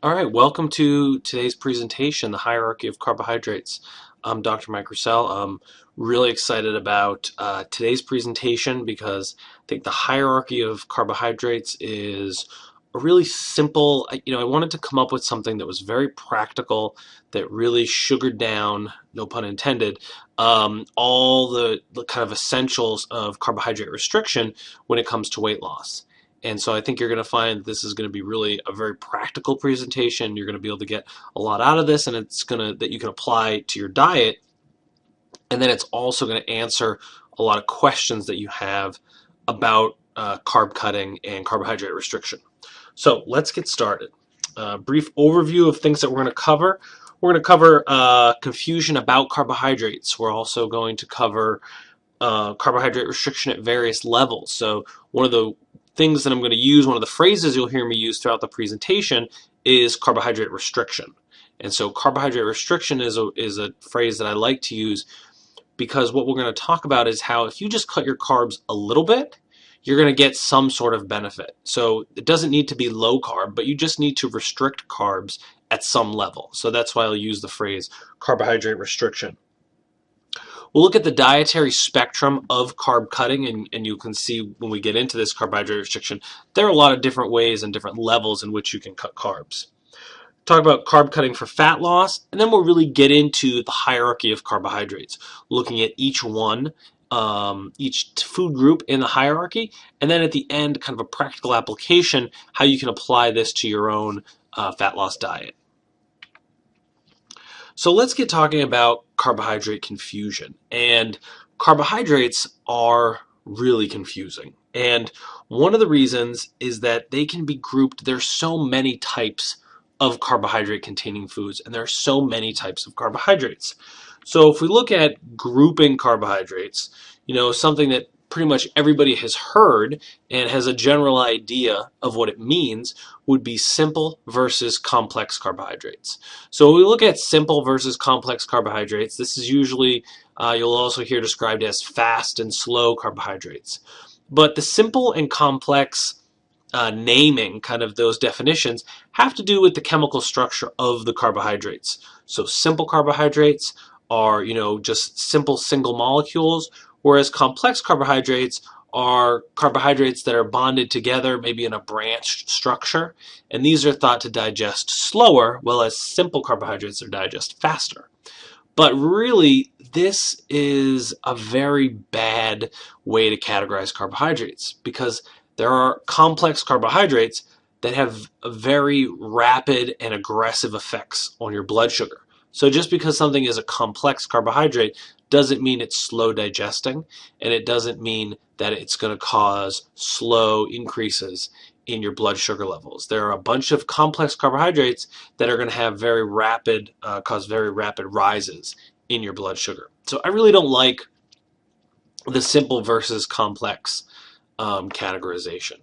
All right, welcome to today's presentation, The Hierarchy of Carbohydrates. I'm Dr. Mike Roussel. I'm really excited about today's presentation because I think the hierarchy of carbohydrates is a really simple, I wanted to come up with something that was very practical, that really sugared down, no pun intended, all the kind of essentials of carbohydrate restriction when it comes to weight loss. And so I think you're going to find this is going to be really a very practical presentation. You're going to be able to get a lot out of this, and it's going to that you can apply to your diet. And then it's also going to answer a lot of questions that you have about carb cutting and carbohydrate restriction. So let's get started. Brief overview of things that we're going to cover. We're going to cover confusion about carbohydrates. We're also going to cover carbohydrate restriction at various levels. So one of the things that I'm going to use, one of the phrases you'll hear me use throughout the presentation is carbohydrate restriction. And so carbohydrate restriction is a phrase that I like to use because what we're going to talk about is how if you just cut your carbs a little bit, you're going to get some sort of benefit. So it doesn't need to be low carb, but you just need to restrict carbs at some level. So that's why I'll use the phrase carbohydrate restriction. We'll look at the dietary spectrum of carb cutting, and you can see when we get into this carbohydrate restriction, there are a lot of different ways and different levels in which you can cut carbs. Talk about carb cutting for fat loss, and then we'll really get into the hierarchy of carbohydrates, looking at each one, each food group in the hierarchy, and then at the end, kind of a practical application, how you can apply this to your own fat loss diet. So let's get talking about carbohydrate confusion. And carbohydrates are really confusing. And one of the reasons is that they can be grouped. There's so many types of carbohydrate containing foods, and there are so many types of carbohydrates. So if we look at grouping carbohydrates, something that pretty much everybody has heard and has a general idea of what it means would be simple versus complex carbohydrates. So when we look at simple versus complex carbohydrates, this is usually, you'll also hear described as fast and slow carbohydrates. But the simple and complex naming, kind of those definitions, have to do with the chemical structure of the carbohydrates. So simple carbohydrates are, just simple single molecules, whereas complex carbohydrates are carbohydrates that are bonded together, maybe in a branched structure, and these are thought to digest slower, whereas simple carbohydrates are digest faster. But really, this is a very bad way to categorize carbohydrates because there are complex carbohydrates that have very rapid and aggressive effects on your blood sugar. So just because something is a complex carbohydrate doesn't mean it's slow digesting, and it doesn't mean that it's going to cause slow increases in your blood sugar levels. There are a bunch of complex carbohydrates that are going to have cause very rapid rises in your blood sugar. So I really don't like the simple versus complex categorization.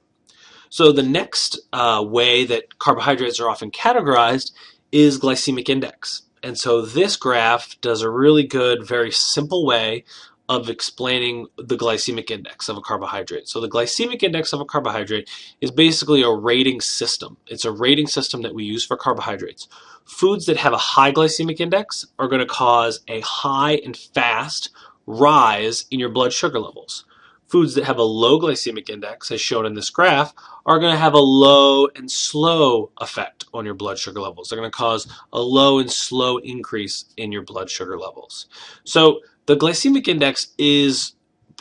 So the next way that carbohydrates are often categorized is glycemic index. And so this graph does a really good, very simple way of explaining the glycemic index of a carbohydrate. So the glycemic index of a carbohydrate is basically a rating system. It's a rating system that we use for carbohydrates. Foods that have a high glycemic index are going to cause a high and fast rise in your blood sugar levels. Foods that have a low glycemic index, as shown in this graph, are going to have a low and slow effect on your blood sugar levels. They're going to cause a low and slow increase in your blood sugar levels. So the glycemic index is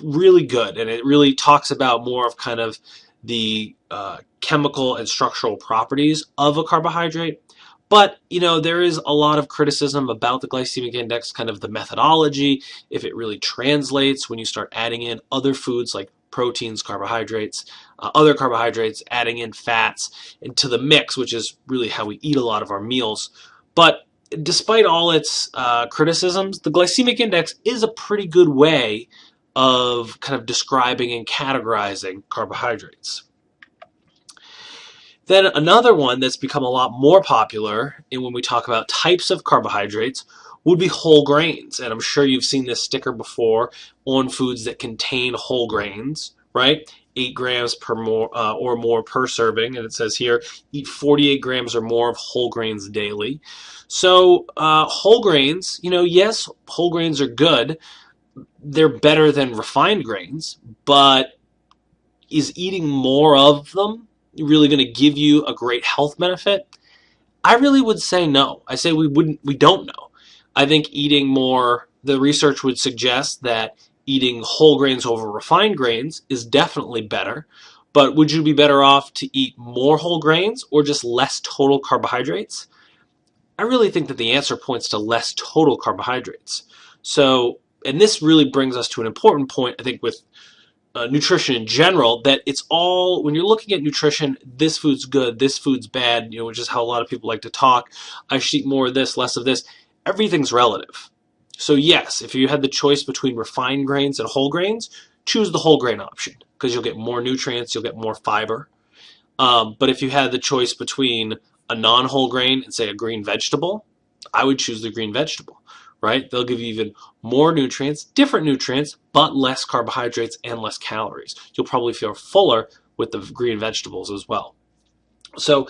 really good, and it really talks about more of kind of the chemical and structural properties of a carbohydrate. But, there is a lot of criticism about the glycemic index, kind of the methodology, if it really translates when you start adding in other foods like proteins, carbohydrates, other carbohydrates, adding in fats into the mix, which is really how we eat a lot of our meals. But despite all its criticisms, the glycemic index is a pretty good way of kind of describing and categorizing carbohydrates. Then another one that's become a lot more popular when we talk about types of carbohydrates would be whole grains. And I'm sure you've seen this sticker before on foods that contain whole grains, right? 8 grams per more or more per serving, and it says here eat 48 grams or more of whole grains daily. So whole grains, yes, whole grains are good. They're better than refined grains, but is eating more of them really going to give you a great health benefit? I really would say no. I say we don't know. I think eating more, the research would suggest that eating whole grains over refined grains is definitely better. But would you be better off to eat more whole grains or just less total carbohydrates? I really think that the answer points to less total carbohydrates. So, and this really brings us to an important point, I think, with nutrition in general, that it's all, when you're looking at nutrition, this food's good, this food's bad, which is how a lot of people like to talk. I should eat more of this, less of this. Everything's relative. So yes, if you had the choice between refined grains and whole grains, choose the whole grain option because you'll get more nutrients, you'll get more fiber. But if you had the choice between a non-whole grain and, say, a green vegetable, I would choose the green vegetable, right? They'll give you even more nutrients, different nutrients, but less carbohydrates and less calories. You'll probably feel fuller with the green vegetables as well. So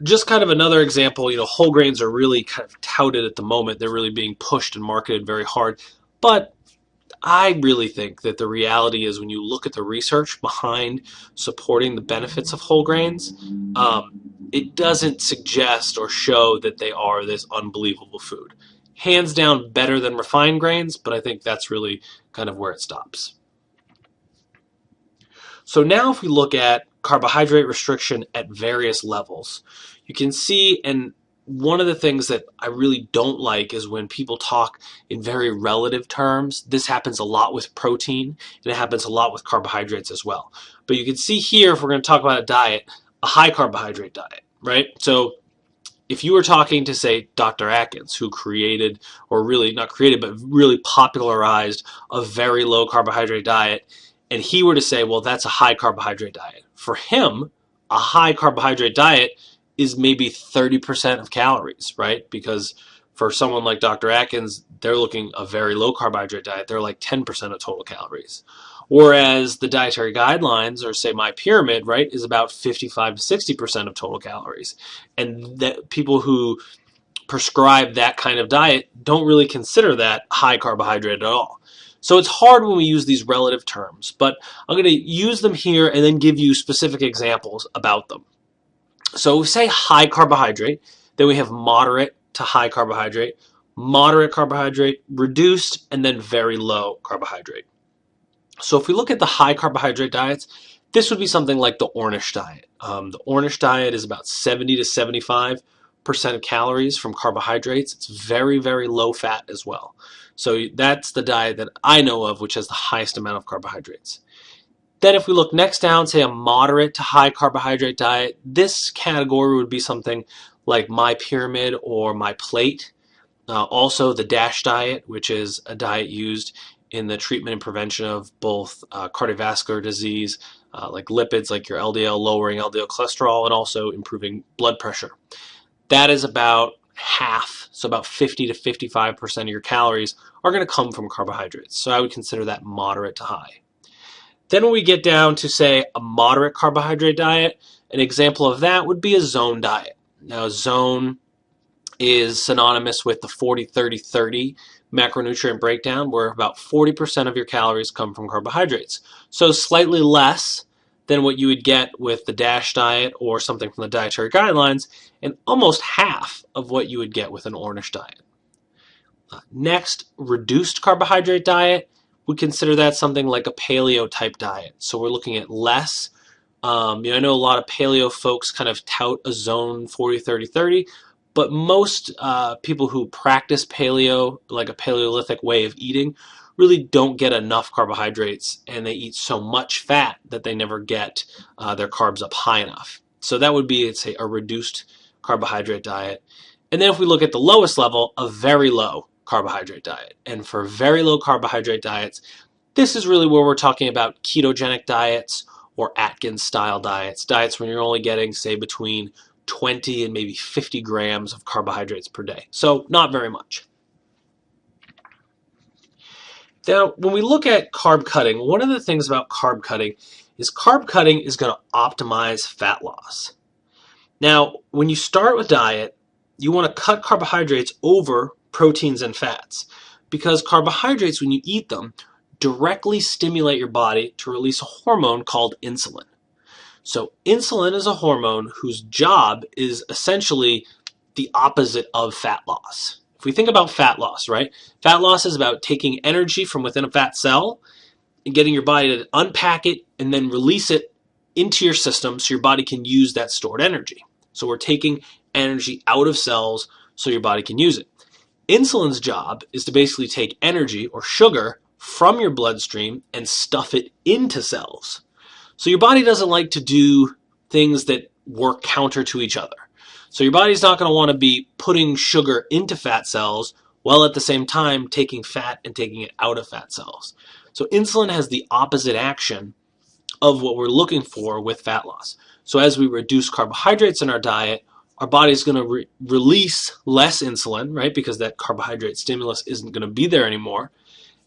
just kind of another example, whole grains are really kind of touted at the moment. They're really being pushed and marketed very hard. But I really think that the reality is when you look at the research behind supporting the benefits of whole grains, it doesn't suggest or show that they are this unbelievable food. Hands down better than refined grains, but I think that's really kind of where it stops. So now if we look at carbohydrate restriction at various levels, you can see, and one of the things that I really don't like is when people talk in very relative terms. This happens a lot with protein, and it happens a lot with carbohydrates as well. But you can see here, if we're going to talk about a diet, a high carbohydrate diet, right? So if you were talking to, say, Dr. Atkins, who created, or really not created, but really popularized a very low carbohydrate diet, and he were to say, well, that's a high carbohydrate diet. For him, a high carbohydrate diet is maybe 30% of calories, right? Because for someone like Dr. Atkins, they're looking a very low carbohydrate diet. They're like 10% of total calories. Whereas the dietary guidelines, or say my pyramid, right, is about 55 to 60% of total calories. And that people who prescribe that kind of diet don't really consider that high carbohydrate at all. So it's hard when we use these relative terms, but I'm going to use them here and then give you specific examples about them. So we say high carbohydrate, then we have moderate to high carbohydrate, moderate carbohydrate, reduced, and then very low carbohydrate. So if we look at the high carbohydrate diets, this would be something like the Ornish diet. The Ornish diet is about 70 to 75% of calories from carbohydrates. It's very, very low fat as well. So that's the diet that I know of which has the highest amount of carbohydrates. Then if we look next down, say a moderate to high carbohydrate diet, this category would be something like my pyramid or my plate. Also the DASH diet, which is a diet used in the treatment and prevention of both cardiovascular disease, like lipids, like your LDL, lowering LDL cholesterol, and also improving blood pressure. That is about half, so about 50 to 55% of your calories are going to come from carbohydrates. So I would consider that moderate to high. Then when we get down to, say, a moderate carbohydrate diet, an example of that would be a zone diet. Now, zone is synonymous with the 40-30-30 macronutrient breakdown, where about 40% of your calories come from carbohydrates. So slightly less than what you would get with the DASH diet or something from the dietary guidelines, and almost half of what you would get with an Ornish diet. Next, reduced carbohydrate diet. We consider that something like a paleo type diet. So we're looking at less. I know a lot of paleo folks kind of tout a zone 40-30-30, but most people who practice paleo, like a Paleolithic way of eating, really don't get enough carbohydrates, and they eat so much fat that they never get their carbs up high enough. So that would be, say, a reduced carbohydrate diet. And then if we look at the lowest level, a very low carbohydrate diet. And for very low carbohydrate diets, this is really where we're talking about ketogenic diets or Atkins style diets, diets when you're only getting, say, between 20 and maybe 50 grams of carbohydrates per day. So not very much. Now, when we look at carb cutting, one of the things about carb cutting is carb cutting is going to optimize fat loss. Now, when you start with diet, you want to cut carbohydrates over proteins and fats because carbohydrates, when you eat them, directly stimulate your body to release a hormone called insulin. So insulin is a hormone whose job is essentially the opposite of fat loss. If we think about fat loss, right? Fat loss is about taking energy from within a fat cell and getting your body to unpack it and then release it into your system so your body can use that stored energy. So we're taking energy out of cells so your body can use it. Insulin's job is to basically take energy or sugar from your bloodstream and stuff it into cells. So your body doesn't like to do things that work counter to each other. So your body's not going to want to be putting sugar into fat cells while at the same time taking fat and taking it out of fat cells. So insulin has the opposite action of what we're looking for with fat loss. So as we reduce carbohydrates in our diet, our body's going to release less insulin, right? Because that carbohydrate stimulus isn't going to be there anymore.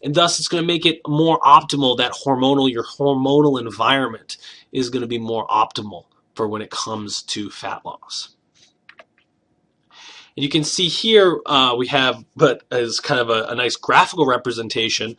And thus it's going to make it more optimal, your hormonal environment is going to be more optimal for when it comes to fat loss. And you can see here we have, but as kind of a nice graphical representation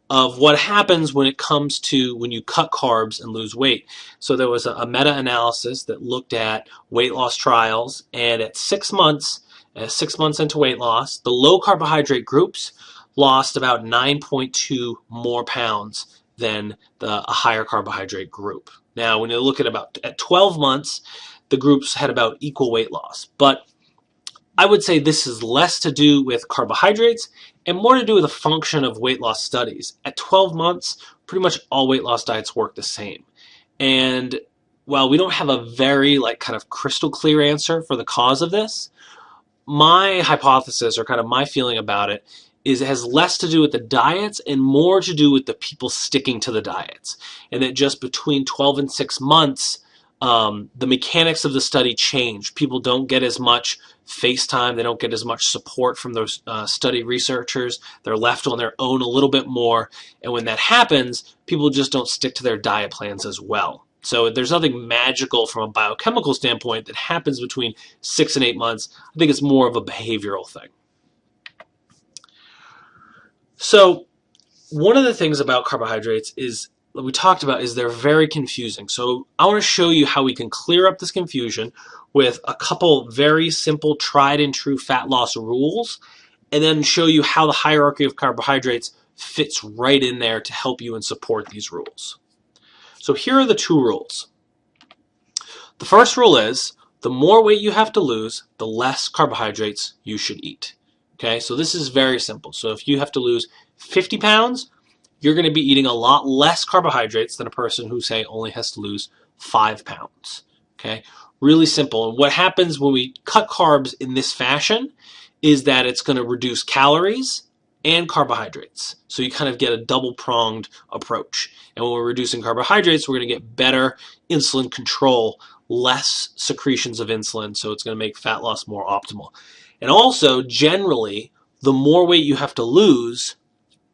of what happens when it comes to when you cut carbs and lose weight. So there was a meta-analysis that looked at weight loss trials, and at 6 months into weight loss, the low carbohydrate groups lost about 9.2 more pounds than a higher carbohydrate group. Now, when you look at 12 months, the groups had about equal weight loss. But I would say this is less to do with carbohydrates and more to do with the function of weight loss studies. At 12 months, pretty much all weight loss diets work the same. And while we don't have a very kind of crystal clear answer for the cause of this, my hypothesis or kind of my feeling about it is it has less to do with the diets and more to do with the people sticking to the diets. And that just between 12 and 6 months, the mechanics of the study change. People don't get as much face time. They don't get as much support from those study researchers. They're left on their own a little bit more. And when that happens, people just don't stick to their diet plans as well. So there's nothing magical from a biochemical standpoint that happens between 6 and 8 months. I think it's more of a behavioral thing. So one of the things about carbohydrates is we talked about is they're very confusing. So I want to show you how we can clear up this confusion with a couple very simple tried and true fat loss rules, and then show you how the hierarchy of carbohydrates fits right in there to help you and support these rules. So here are the 2 rules. The first rule is the more weight you have to lose, the less carbohydrates you should eat. Okay, so this is very simple. So if you have to lose 50 pounds, you're going to be eating a lot less carbohydrates than a person who, say, only has to lose 5 pounds. Okay, really simple. And what happens when we cut carbs in this fashion is that it's going to reduce calories and carbohydrates. So you kind of get a double-pronged approach. And when we're reducing carbohydrates, we're going to get better insulin control, less secretions of insulin, so it's going to make fat loss more optimal. And also, generally, the more weight you have to lose,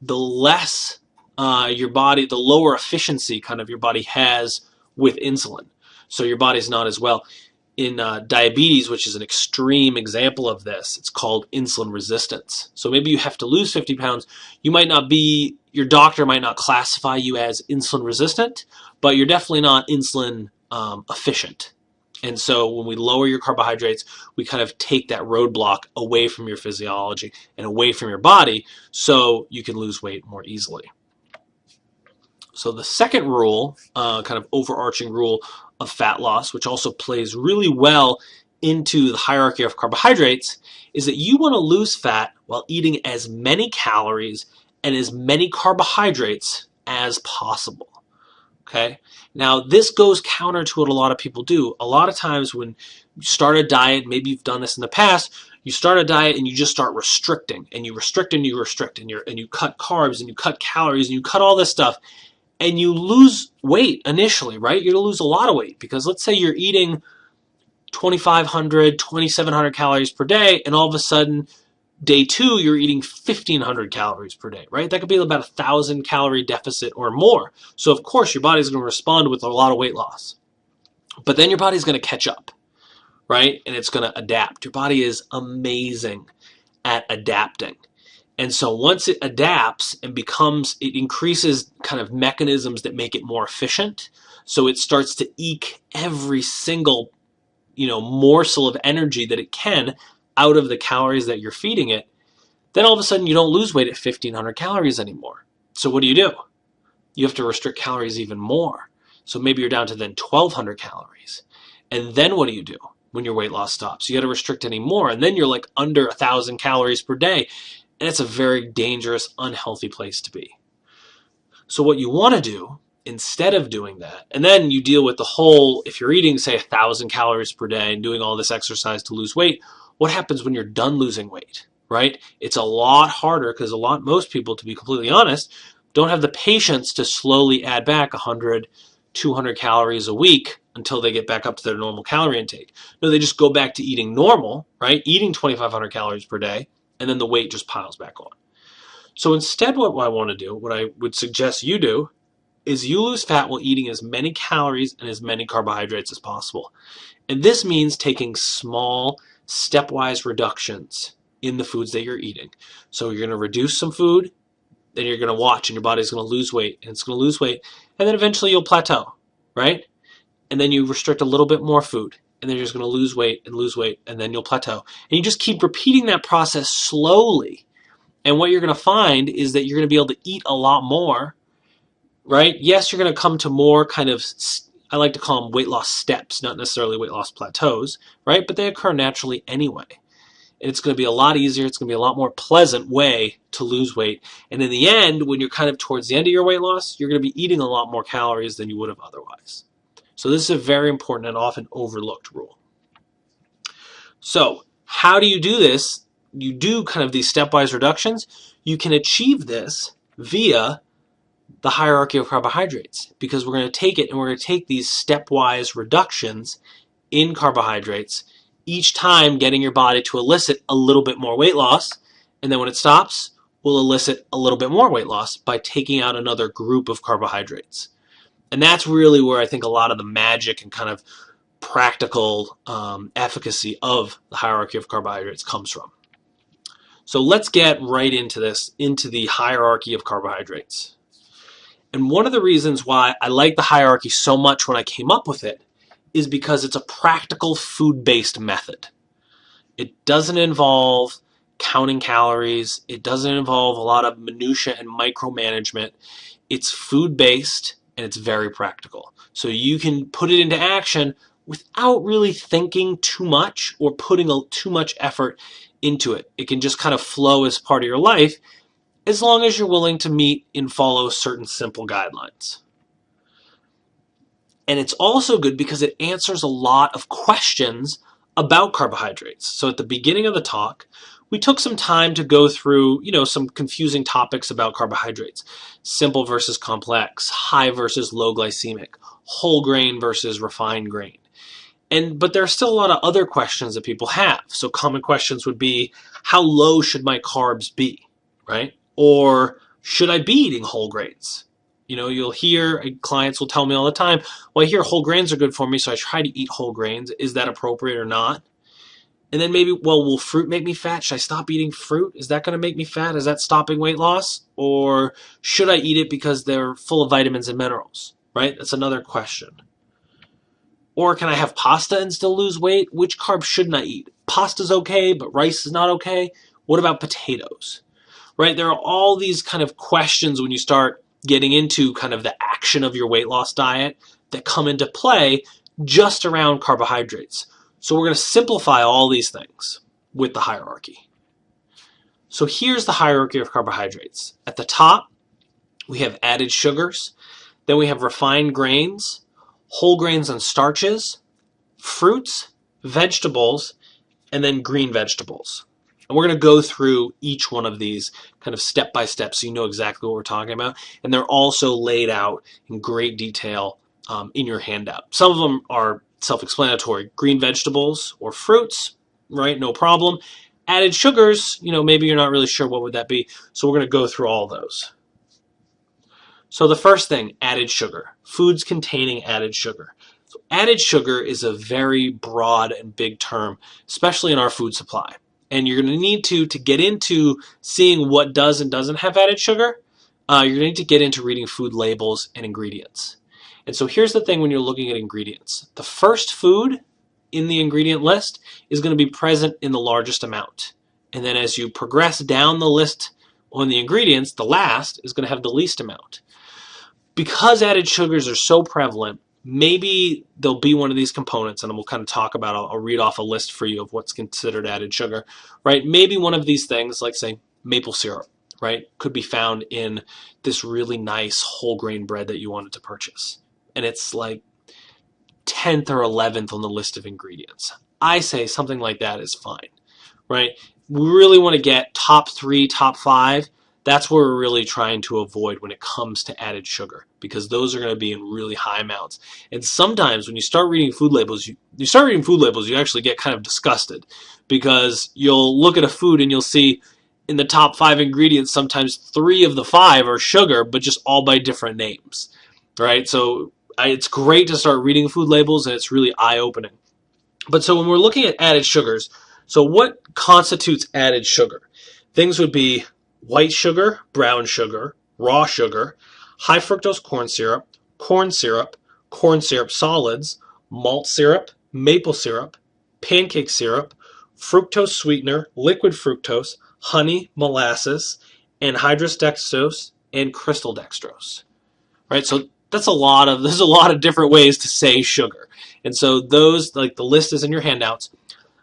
the less the lower efficiency kind of your body has with insulin. So your body's not as well. In diabetes, which is an extreme example of this, it's called insulin resistance. So maybe you have to lose 50 pounds. Your doctor might not classify you as insulin resistant, but you're definitely not insulin efficient. And so when we lower your carbohydrates, we kind of take that roadblock away from your physiology and away from your body so you can lose weight more easily. So the second rule, kind of overarching rule of fat loss, which also plays really well into the hierarchy of carbohydrates, is that you want to lose fat while eating as many calories and as many carbohydrates as possible. Okay? Now, this goes counter to what a lot of people do. A lot of times when you start a diet, maybe you've done this in the past, you start a diet and you just start restricting, and you restrict and you restrict, and you cut carbs and you cut calories and you cut all this stuff, and you lose weight initially, right? You're going to lose a lot of weight because let's say you're eating 2,500, 2,700 calories per day, and all of a sudden Day 2, you're eating 1,500 calories per day, right? That could be about 1,000 calorie deficit or more. So of course your body's going to respond with a lot of weight loss. But then your body's going to catch up, right? And it's going to adapt. Your body is amazing at adapting. And so once it adapts and it increases kind of mechanisms that make it more efficient. So it starts to eke every single, morsel of energy that it can out of the calories that you're feeding it. Then all of a sudden you don't lose weight at 1,500 calories anymore. So what do? You have to restrict calories even more. So maybe you're down to then 1,200 calories. And then what do you do when your weight loss stops? You got to restrict any more. And then you're like under 1,000 calories per day. And it's a very dangerous, unhealthy place to be. So what you want to do instead of doing that, and then you deal with the whole, if you're eating, say, 1,000 calories per day and doing all this exercise to lose weight, what happens when you're done losing weight, right? It's a lot harder because most people, to be completely honest, don't have the patience to slowly add back 100, 200 calories a week until they get back up to their normal calorie intake. No, they just go back to eating normal, right? Eating 2,500 calories per day, and then the weight just piles back on. So instead, what I want to do, what I would suggest you do, is you lose fat while eating as many calories and as many carbohydrates as possible. And this means taking small, stepwise reductions in the foods that you're eating. So you're going to reduce some food, then you're going to watch, and your body's going to lose weight, and it's going to lose weight, and then eventually you'll plateau, right? And then you restrict a little bit more food, and then you're just going to lose weight, and then you'll plateau. And you just keep repeating that process slowly. And what you're going to find is that you're going to be able to eat a lot more, right? Yes, you're going to come to more kind of, I like to call them weight loss steps, not necessarily weight loss plateaus, right? But they occur naturally anyway. And it's going to be a lot easier. It's going to be a lot more pleasant way to lose weight. And in the end, when you're kind of towards the end of your weight loss, you're going to be eating a lot more calories than you would have otherwise. So this is a very important and often overlooked rule. So how do you do this? You do kind of these stepwise reductions. You can achieve this via the hierarchy of carbohydrates, because we're going to take it and we're going to take these stepwise reductions in carbohydrates, each time getting your body to elicit a little bit more weight loss, and then when it stops, we'll elicit a little bit more weight loss by taking out another group of carbohydrates. And that's really where I think a lot of the magic and kind of practical efficacy of the hierarchy of carbohydrates comes from. So let's get right into this, into the hierarchy of carbohydrates. And one of the reasons why I like the hierarchy so much when I came up with it is because it's a practical food-based method. It doesn't involve counting calories. It doesn't involve a lot of minutia and micromanagement. It's food-based and it's very practical. So you can put it into action without really thinking too much or putting too much effort into it. It can just kind of flow as part of your life, as long as you're willing to meet and follow certain simple guidelines. And it's also good because it answers a lot of questions about carbohydrates. So at the beginning of the talk, we took some time to go through, some confusing topics about carbohydrates. Simple versus complex, high versus low glycemic, whole grain versus refined grain. But there are still a lot of other questions that people have. So common questions would be, how low should my carbs be, right? Or should I be eating whole grains? You'll hear, clients will tell me all the time, well, I hear whole grains are good for me, so I try to eat whole grains. Is that appropriate or not? And then maybe, well, will fruit make me fat? Should I stop eating fruit? Is that going to make me fat? Is that stopping weight loss? Or should I eat it because they're full of vitamins and minerals, right? That's another question. Or can I have pasta and still lose weight? Which carbs shouldn't I eat? Pasta's okay, but rice is not okay. What about potatoes? Right? There are all these kind of questions when you start getting into kind of the action of your weight loss diet that come into play just around carbohydrates. So we're going to simplify all these things with the hierarchy. So here's the hierarchy of carbohydrates. At the top, we have added sugars. Then we have refined grains, whole grains and starches, fruits, vegetables, and then green vegetables. And we're going to go through each one of these kind of step by step so you know exactly what we're talking about. And they're also laid out in great detail in your handout. Some of them are self-explanatory. Green vegetables or fruits, right? No problem. Added sugars, maybe you're not really sure what would that be, so we're going to go through all those. So the first thing, added sugar. Foods containing added sugar. So added sugar is a very broad and big term, especially in our food supply. And you're going to need to get into seeing what does and doesn't have added sugar, you're going to need to get into reading food labels and ingredients. And so here's the thing when you're looking at ingredients. The first food in the ingredient list is going to be present in the largest amount. And then as you progress down the list on the ingredients, the last is going to have the least amount. Because added sugars are so prevalent, maybe there'll be one of these components, and we'll kind of talk about, I'll read off a list for you of what's considered added sugar, right? Maybe one of these things, like say maple syrup, right, could be found in this really nice whole grain bread that you wanted to purchase. And it's like 10th or 11th on the list of ingredients. I say something like that is fine, right? We really want to get top 3, top 5. That's what we're really trying to avoid when it comes to added sugar, because those are going to be in really high amounts. And sometimes when you start reading food labels, you actually get kind of disgusted, because you'll look at a food and you'll see in the top 5 ingredients, sometimes 3 of the 5 are sugar, but just all by different names, right? So it's great to start reading food labels, and it's really eye-opening. But so when we're looking at added sugars, so what constitutes added sugar? Things would be white sugar, brown sugar, raw sugar, high fructose corn syrup solids, malt syrup, maple syrup, pancake syrup, fructose sweetener, liquid fructose, honey, molasses, anhydrous dextrose, and crystal dextrose. Right? So there's a lot of different ways to say sugar. And so those, like the list is in your handouts,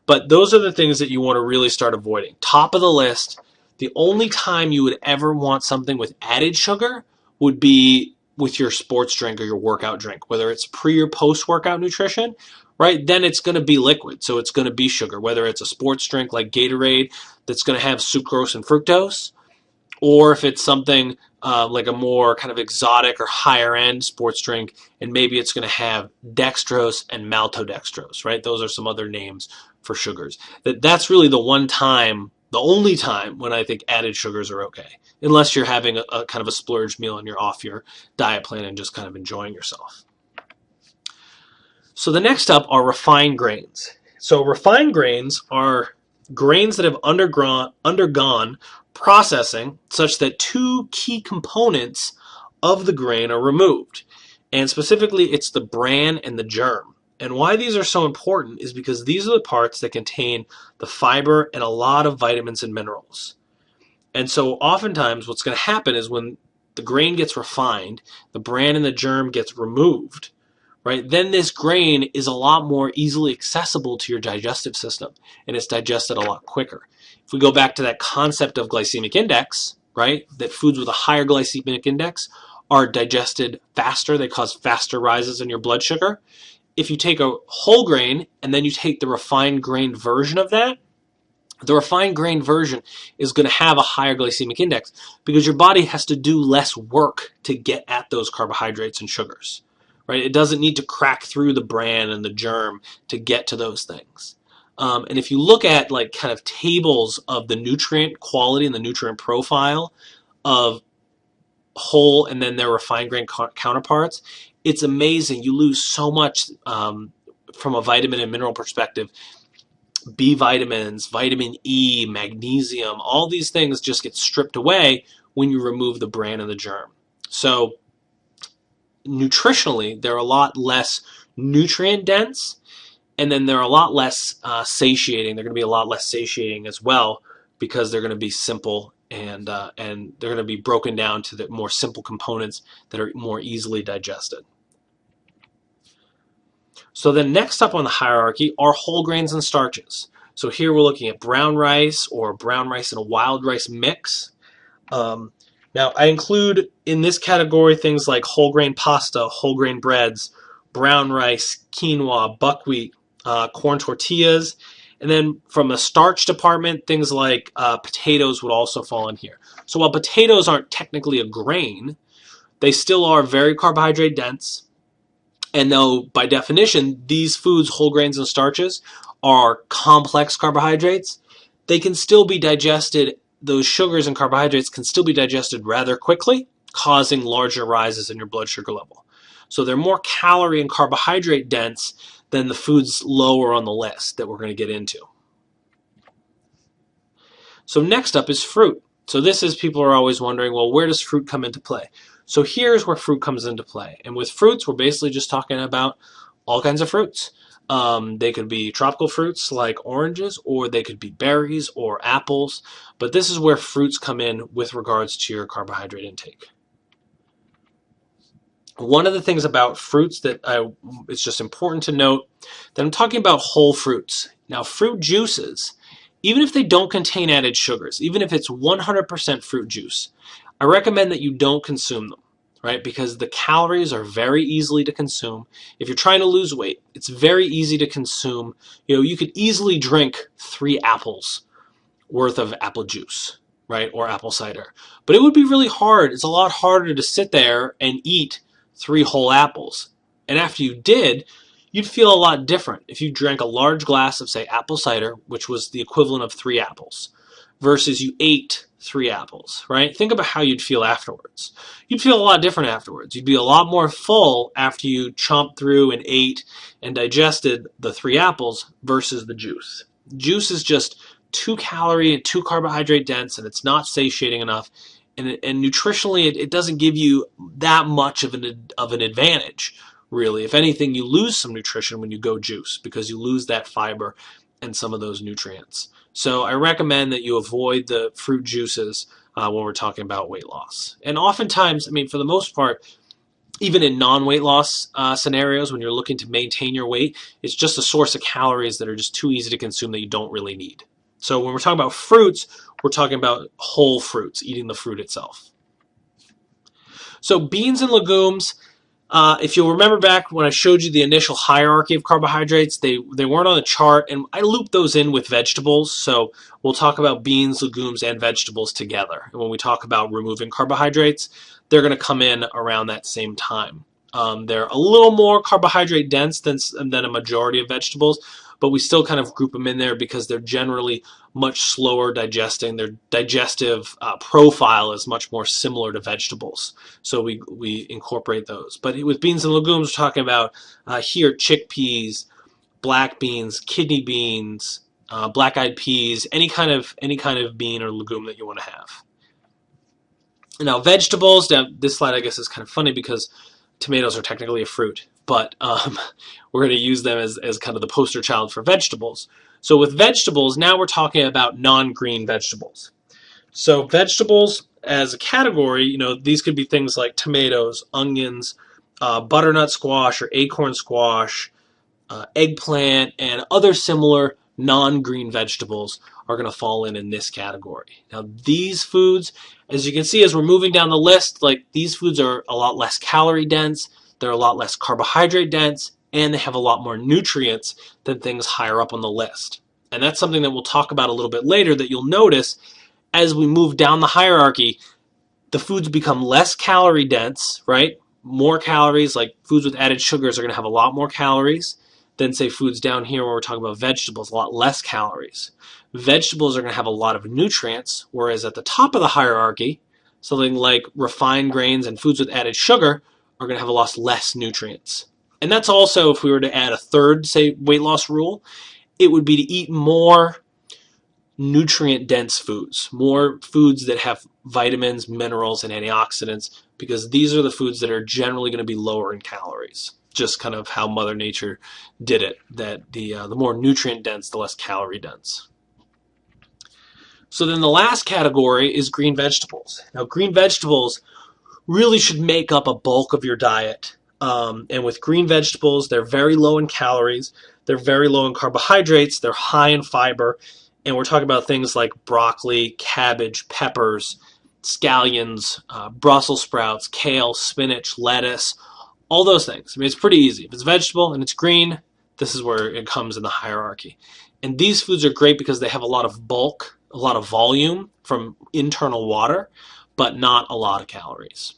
but those are the things that you want to really start avoiding. Top of the list, the only time you would ever want something with added sugar would be with your sports drink or your workout drink, whether it's pre or post-workout nutrition, right? Then it's going to be liquid, so it's going to be sugar, whether it's a sports drink like Gatorade that's going to have sucrose and fructose, or if it's something like a more kind of exotic or higher end sports drink, and maybe it's going to have dextrose and maltodextrose, right? Those are some other names for sugars. That's really the only time when I think added sugars are okay, unless you're having a kind of a splurge meal and you're off your diet plan and just kind of enjoying yourself. So the next up are refined grains. So refined grains are grains that have undergone processing such that 2 key components of the grain are removed. And specifically, it's the bran and the germ. And why these are so important is because these are the parts that contain the fiber and a lot of vitamins and minerals. And so oftentimes what's going to happen is when the grain gets refined, the bran and the germ gets removed, right? Then this grain is a lot more easily accessible to your digestive system, and it's digested a lot quicker. If we go back to that concept of glycemic index, right, that foods with a higher glycemic index are digested faster, they cause faster rises in your blood sugar. If you take a whole grain and then you take the refined grain version of that, the refined grain version is going to have a higher glycemic index because your body has to do less work to get at those carbohydrates and sugars, right? It doesn't need to crack through the bran and the germ to get to those things. And if you look at like kind of tables of the nutrient quality and the nutrient profile of whole and then their refined grain counterparts, it's amazing. You lose so much from a vitamin and mineral perspective. B vitamins, vitamin E, magnesium, all these things just get stripped away when you remove the bran and the germ. So nutritionally, they're a lot less nutrient dense, and then they're a lot less satiating. They're going to be a lot less satiating as well because they're going to be simple and they're going to be broken down to the more simple components that are more easily digested. So then next up on the hierarchy are whole grains and starches. So here we're looking at brown rice or brown rice and a wild rice mix. Now I include in this category things like whole grain pasta, whole grain breads, brown rice, quinoa, buckwheat, corn tortillas, and then from a starch department, things like potatoes would also fall in here. So while potatoes aren't technically a grain, they still are very carbohydrate dense. And though by definition, these foods, whole grains and starches, are complex carbohydrates, they can still be digested, those sugars and carbohydrates can still be digested rather quickly, causing larger rises in your blood sugar level. So they're more calorie and carbohydrate dense than the foods lower on the list that we're going to get into. So next up is fruit. So this is, people are always wondering, well, where does fruit come into play? So here's where fruit comes into play. And with fruits, we're basically just talking about all kinds of fruits. They could be tropical fruits like oranges, or they could be berries or apples. But this is where fruits come in with regards to your carbohydrate intake. One of the things about fruits that it's just important to note that I'm talking about whole fruits. Now, fruit juices, even if they don't contain added sugars, even if it's 100% fruit juice, I recommend that you don't consume them, right? Because the calories are very easily to consume. If you're trying to lose weight, it's very easy to consume. You could easily drink 3 apples worth of apple juice, right? Or apple cider. But it would be really hard. It's a lot harder to sit there and eat 3 whole apples. And after you did, you'd feel a lot different if you drank a large glass of, say, apple cider, which was the equivalent of 3 apples, versus you ate 3 apples, right? Think about how you'd feel afterwards. You'd feel a lot different afterwards. You'd be a lot more full after you chomped through and ate and digested the 3 apples versus the juice. Juice is just too calorie and too carbohydrate dense, and it's not satiating enough. And nutritionally, it doesn't give you that much of an advantage, really. If anything, you lose some nutrition when you go juice because you lose that fiber and some of those nutrients. So I recommend that you avoid the fruit juices when we're talking about weight loss. And oftentimes, for the most part, even in non-weight loss scenarios, when you're looking to maintain your weight, it's just a source of calories that are just too easy to consume that you don't really need. So when we're talking about fruits, we're talking about whole fruits, eating the fruit itself. So beans and legumes, if you'll remember back when I showed you the initial hierarchy of carbohydrates, they weren't on the chart, and I looped those in with vegetables. So we'll talk about beans, legumes, and vegetables together. And when we talk about removing carbohydrates, they're going to come in around that same time. They're a little more carbohydrate dense than a majority of vegetables, but we still kind of group them in there because they're generally much slower digesting. Their digestive profile is much more similar to vegetables, so we incorporate those. But with beans and legumes, we're talking about here chickpeas, black beans, kidney beans, black-eyed peas, any kind of bean or legume that you want to have. Now vegetables, this slide I guess is kind of funny because tomatoes are technically a fruit, but we're going to use them as kind of the poster child for vegetables. So with vegetables, now we're talking about non-green vegetables. So vegetables as a category, these could be things like tomatoes, onions, butternut squash or acorn squash, eggplant, and other similar non-green vegetables are going to fall in this category. Now these foods, as you can see as we're moving down the list, these foods are a lot less calorie dense, they're a lot less carbohydrate dense, and they have a lot more nutrients than things higher up on the list. And that's something that we'll talk about a little bit later, that you'll notice as we move down the hierarchy, the foods become less calorie dense, right? More calories, like foods with added sugars are going to have a lot more calories than, say, foods down here where we're talking about vegetables, a lot less calories. Vegetables are going to have a lot of nutrients, whereas at the top of the hierarchy, something like refined grains and foods with added sugar are going to have a lot less nutrients. And that's also, if we were to add a third, say, weight loss rule, it would be to eat more nutrient-dense foods, more foods that have vitamins, minerals, and antioxidants, because these are the foods that are generally going to be lower in calories. Just kind of how Mother Nature did it, that the more nutrient-dense, the less calorie-dense. So then the last category is green vegetables. Now green vegetables really should make up a bulk of your diet. And with green vegetables, they're very low in calories, they're very low in carbohydrates, they're high in fiber, and we're talking about things like broccoli, cabbage, peppers, scallions, Brussels sprouts, kale, spinach, lettuce, all those things. It's pretty easy. If it's vegetable and it's green, this is where it comes in the hierarchy. And these foods are great because they have a lot of bulk, a lot of volume from internal water, but not a lot of calories.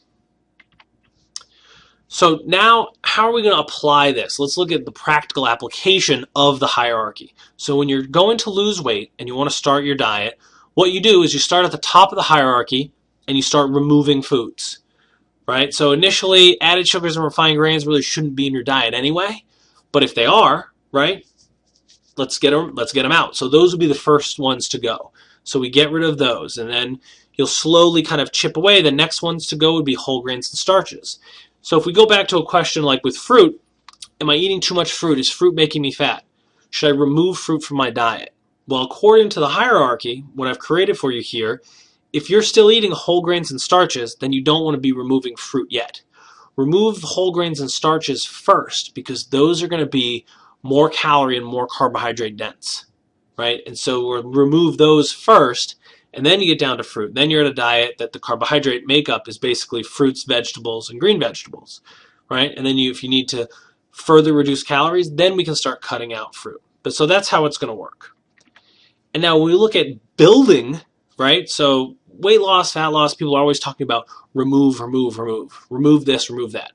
So now, how are we going to apply this? Let's look at the practical application of the hierarchy. So when you're going to lose weight and you want to start your diet, what you do is you start at the top of the hierarchy and you start removing foods, right? So initially, added sugars and refined grains really shouldn't be in your diet anyway, but if they are, right, let's get them out. So those would be the first ones to go. So we get rid of those, and then you'll slowly kind of chip away. The next ones to go would be whole grains and starches. So if we go back to a question like with fruit, am I eating too much fruit? Is fruit making me fat? Should I remove fruit from my diet? Well, according to the hierarchy, what I've created for you here, if you're still eating whole grains and starches, then you don't want to be removing fruit yet. Remove the whole grains and starches first, because those are going to be more calorie and more carbohydrate dense, right? And so we'll remove those first, and then you get down to fruit. Then you're at a diet that the carbohydrate makeup is basically fruits, vegetables, and green vegetables, right? And then if you need to further reduce calories, then we can start cutting out fruit. But so that's how it's going to work. And now when we look at building, right? So weight loss, fat loss, people are always talking about remove, remove, remove. Remove this, remove that.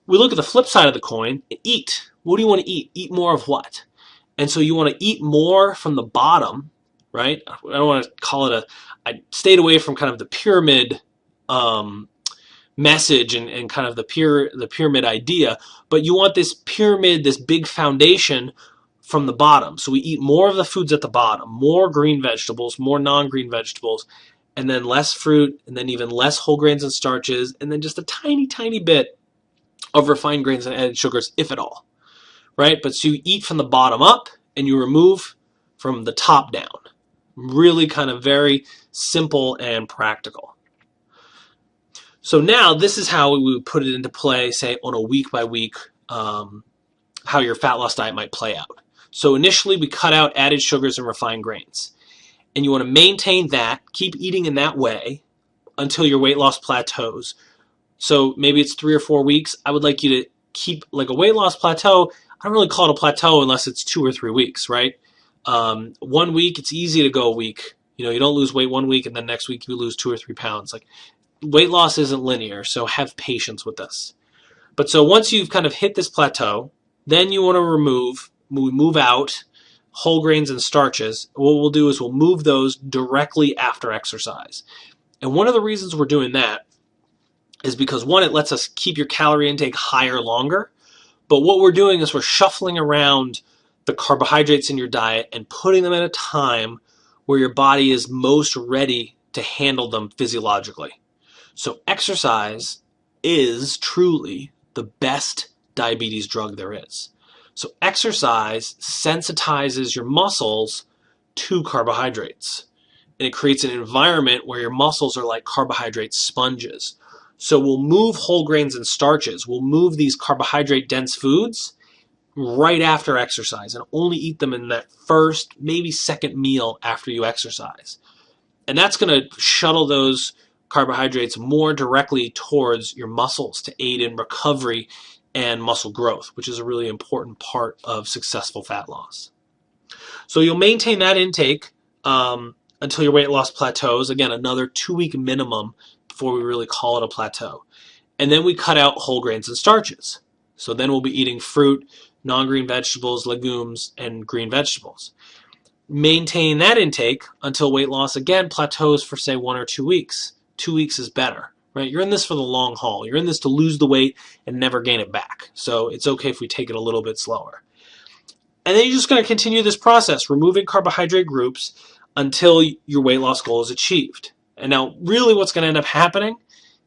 We look at the flip side of the coin, eat. What do you want to eat? Eat more of what? And so you want to eat more from the bottom, right? I don't want to call it I stayed away from kind of the pyramid message and kind of the pyramid idea, but you want this pyramid, this big foundation from the bottom. So we eat more of the foods at the bottom, more green vegetables, more non-green vegetables, and then less fruit, and then even less whole grains and starches, and then just a tiny, tiny bit of refined grains and added sugars, if at all, right? But so you eat from the bottom up and you remove from the top down. Really kind of very simple and practical. So now this is how we would put it into play, say on a week by week, how your fat loss diet might play out. So initially we cut out added sugars and refined grains. And you want to maintain that, keep eating in that way until your weight loss plateaus. So maybe it's 3 or 4 weeks. I would like you to keep like a weight loss plateau. I don't really call it a plateau unless it's 2 or 3 weeks, right? 1 week, it's easy to go a week. You don't lose weight 1 week and then next week you lose 2 or 3 pounds. Like weight loss isn't linear, so have patience with this. But so once you've kind of hit this plateau, then you want to move out whole grains and starches. What we'll do is we'll move those directly after exercise. And one of the reasons we're doing that is because, one, it lets us keep your calorie intake higher longer. But what we're doing is we're shuffling around the carbohydrates in your diet and putting them at a time where your body is most ready to handle them physiologically. So exercise is truly the best diabetes drug there is. So exercise sensitizes your muscles to carbohydrates. And it creates an environment where your muscles are like carbohydrate sponges. So we'll move whole grains and starches. We'll move these carbohydrate-dense foods right after exercise and only eat them in that first, maybe second meal after you exercise. And that's going to shuttle those carbohydrates more directly towards your muscles to aid in recovery and muscle growth, which is a really important part of successful fat loss. So you'll maintain that intake until your weight loss plateaus. Again, another 2-week minimum before we really call it a plateau. And then we cut out whole grains and starches. So then we'll be eating fruit, non-green vegetables, legumes, and green vegetables. Maintain that intake until weight loss again plateaus for say 1 or 2 weeks. 2 weeks is better, right? You're in this for the long haul. You're in this to lose the weight and never gain it back. So it's okay if we take it a little bit slower. And then you're just going to continue this process, removing carbohydrate groups until your weight loss goal is achieved. And now really what's going to end up happening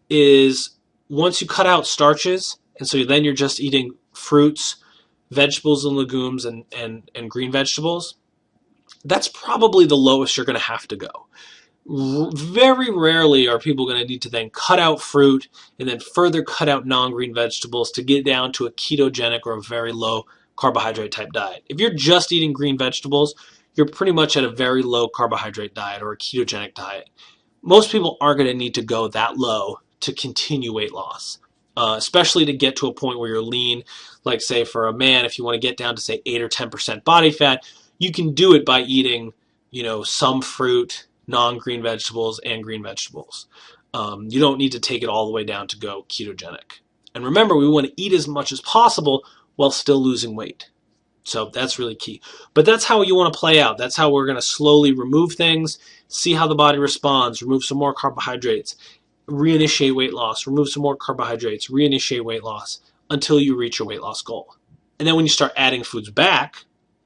is once you cut out starches, and so then you're just eating fruits, vegetables and legumes and green vegetables, that's probably the lowest you're going to have to go. Very rarely are people going to need to then cut out fruit and then further cut out non-green vegetables to get down to a ketogenic or a very low carbohydrate type diet. If you're just eating green vegetables, you're pretty much at a very low carbohydrate diet or a ketogenic diet. Most people aren't going to need to go that low to continue weight loss, especially to get to a point where you're lean. Like say for a man, if you want to get down to say 8 or 10% body fat, you can do it by eating, some fruit, non-green vegetables, and green vegetables. You don't need to take it all the way down to go ketogenic. And remember, we want to eat as much as possible while still losing weight. So that's really key. But that's how you want to play out. That's how we're going to slowly remove things, see how the body responds, remove some more carbohydrates, reinitiate weight loss, remove some more carbohydrates, reinitiate weight loss until you reach your weight loss goal. And then when you start adding foods back,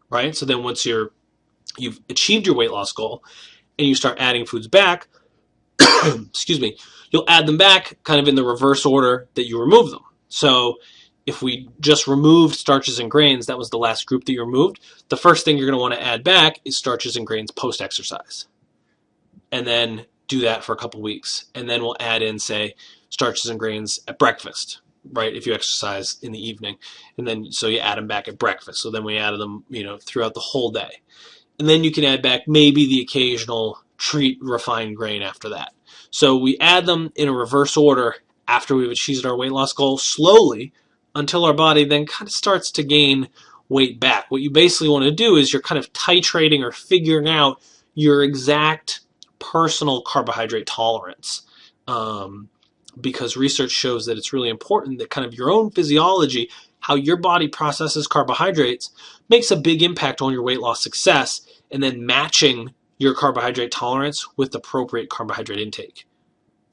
right? So then once you've achieved your weight loss goal and you start adding foods back, excuse me, you'll add them back kind of in the reverse order that you remove them. So if we just removed starches and grains, that was the last group that you removed, the first thing you're going to want to add back is starches and grains post-exercise. And then do that for a couple weeks. And then we'll add in, say, starches and grains at breakfast, right? If you exercise in the evening. And then, so you add them back at breakfast. So then we add them, throughout the whole day. And then you can add back maybe the occasional treat refined grain after that. So we add them in a reverse order after we've achieved our weight loss goal slowly until our body then kind of starts to gain weight back. What you basically want to do is you're kind of titrating or figuring out your exact personal carbohydrate tolerance. Because research shows that it's really important that kind of your own physiology, how your body processes carbohydrates, makes a big impact on your weight loss success, and then matching your carbohydrate tolerance with appropriate carbohydrate intake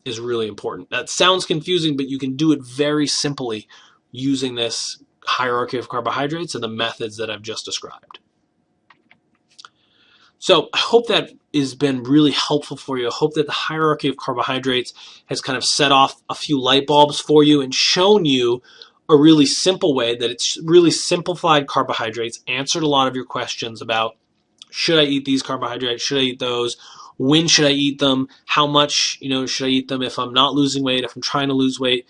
is really important. That sounds confusing, but you can do it very simply using this hierarchy of carbohydrates and the methods that I've just described. So I hope that has been really helpful for you. I hope that the hierarchy of carbohydrates has kind of set off a few light bulbs for you and shown you a really simple way that it's really simplified carbohydrates, answered a lot of your questions about should I eat these carbohydrates, should I eat those, when should I eat them, how much should I eat them if I'm not losing weight, if I'm trying to lose weight.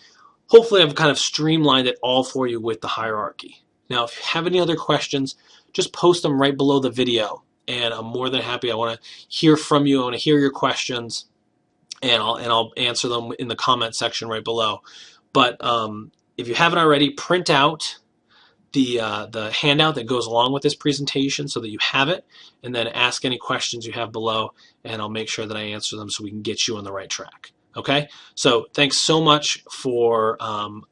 Hopefully I've kind of streamlined it all for you with the hierarchy. Now if you have any other questions, just post them right below the video. And I'm more than happy. I want to hear from you. I want to hear your questions, and I'll answer them in the comment section right below. But if you haven't already, print out the handout that goes along with this presentation so that you have it, and then ask any questions you have below, and I'll make sure that I answer them so we can get you on the right track. Okay? So thanks so much for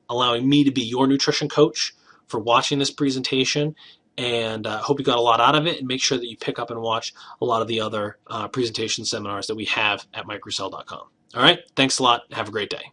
allowing me to be your nutrition coach, for watching this presentation. And I hope you got a lot out of it, and make sure that you pick up and watch a lot of the other presentation seminars that we have at microcell.com. All right, thanks a lot. Have a great day.